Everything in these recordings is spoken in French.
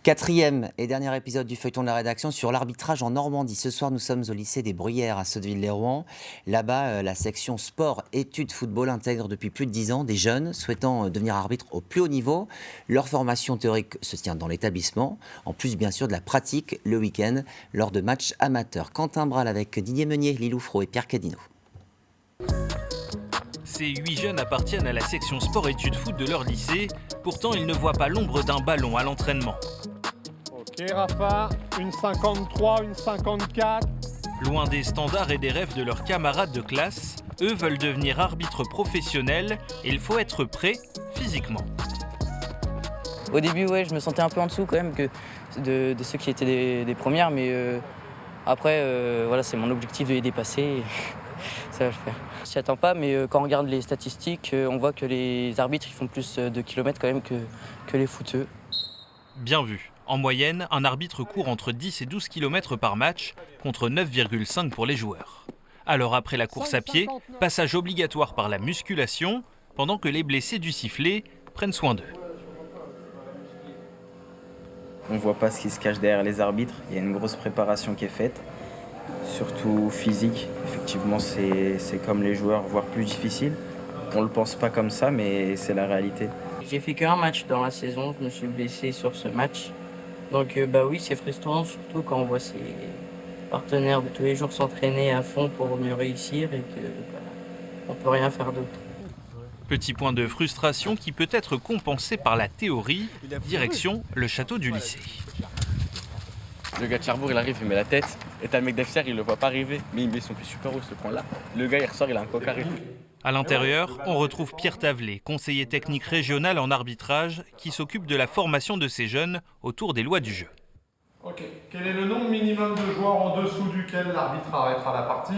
Quatrième et dernier épisode du feuilleton de la rédaction sur l'arbitrage en Normandie. Ce soir, nous sommes au lycée des Bruyères à Sotteville-lès-Rouen. Là-bas, la section sport, études, football intègre depuis plus de 10 ans des jeunes souhaitant devenir arbitre au plus haut niveau. Leur formation théorique se tient dans l'établissement, en plus bien sûr de la pratique le week-end lors de matchs amateurs. Quentin Bral avec Didier Meunier, Lilou Fro et Pierre Cadino. Ces 8 jeunes appartiennent à la section sport-études foot de leur lycée. Pourtant, ils ne voient pas l'ombre d'un ballon à l'entraînement. Ok Rafa, une 53, une 54. Loin des standards et des rêves de leurs camarades de classe, eux veulent devenir arbitres professionnels et il faut être prêt physiquement. Au début, ouais, je me sentais un peu en dessous quand même que de ceux qui étaient des premières, mais après, voilà, c'est mon objectif de les dépasser. Ça va le faire. Je s'y attends pas, mais quand on regarde les statistiques, on voit que les arbitres ils font plus de kilomètres quand même que les footeux. Bien vu. En moyenne, un arbitre court entre 10 et 12 km par match, contre 9,5 pour les joueurs. Alors après la course à pied, passage obligatoire par la musculation, pendant que les blessés du sifflet prennent soin d'eux. On ne voit pas ce qui se cache derrière les arbitres. Il y a une grosse préparation qui est faite, surtout physique. Effectivement, c'est comme les joueurs, voire plus difficile. On ne le pense pas comme ça, mais c'est la réalité. J'ai fait qu'un match dans la saison, je me suis blessé sur ce match. Donc bah oui, c'est frustrant, surtout quand on voit ses partenaires de tous les jours s'entraîner à fond pour mieux réussir et qu'on ne peut rien faire d'autre. Petit point de frustration qui peut être compensé par la théorie, direction le château du lycée. Le gars de Cherbourg, il arrive, il met la tête, et t'as le mec d'FCR, il le voit pas arriver, mais il met son pied super haut, ce point-là. Le gars, il ressort, il a un cocaré. À l'intérieur, on retrouve Pierre Tavelet, conseiller technique régional en arbitrage, qui s'occupe de la formation de ces jeunes autour des lois du jeu. Ok, quel est le nombre minimum de joueurs en dessous duquel l'arbitre arrêtera la partie?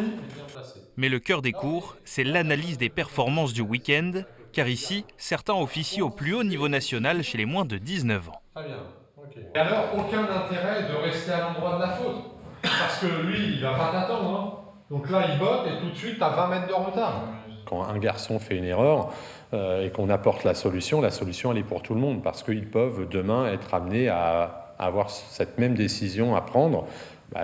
Mais le cœur des cours, c'est l'analyse des performances du week-end, car ici, certains officient au plus haut niveau national chez les moins de 19 ans. Très bien, ok. Et alors, aucun intérêt de rester à l'endroit de la faute, parce que lui, il va pas t'attendre, hein. Donc là, il botte et tout de suite, t'as 20 mètres de retard. Quand un garçon fait une erreur et qu'on apporte la solution elle est pour tout le monde parce qu'ils peuvent demain être amenés à avoir cette même décision à prendre.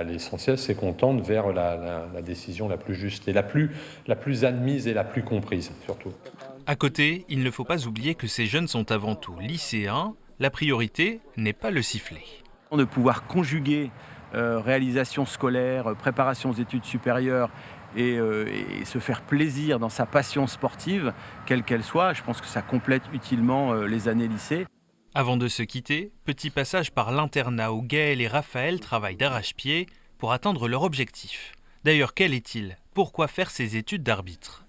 L'essentiel, c'est qu'on tende vers la décision la plus juste et la plus admise et la plus comprise, surtout. À côté, il ne faut pas oublier que ces jeunes sont avant tout lycéens. La priorité n'est pas le sifflet. De pouvoir conjuguer réalisation scolaire, préparation aux études supérieures et se faire plaisir dans sa passion sportive, quelle qu'elle soit, je pense que ça complète utilement les années lycée. Avant de se quitter, petit passage par l'internat où Gaël et Raphaël travaillent d'arrache-pied pour atteindre leur objectif. D'ailleurs, quel est-il? Pourquoi faire ces études d'arbitre?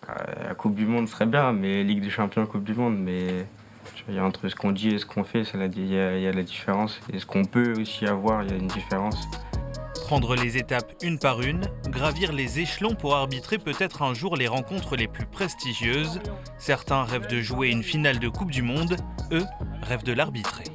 La Coupe du Monde serait bien, mais Ligue des Champions, Coupe du Monde, mais entre ce qu'on dit et ce qu'on fait, il y a la différence. Et ce qu'on peut aussi avoir, il y a une différence. Prendre les étapes une par une, gravir les échelons pour arbitrer peut-être un jour les rencontres les plus prestigieuses. Certains rêvent de jouer une finale de Coupe du Monde, eux rêvent de l'arbitrer.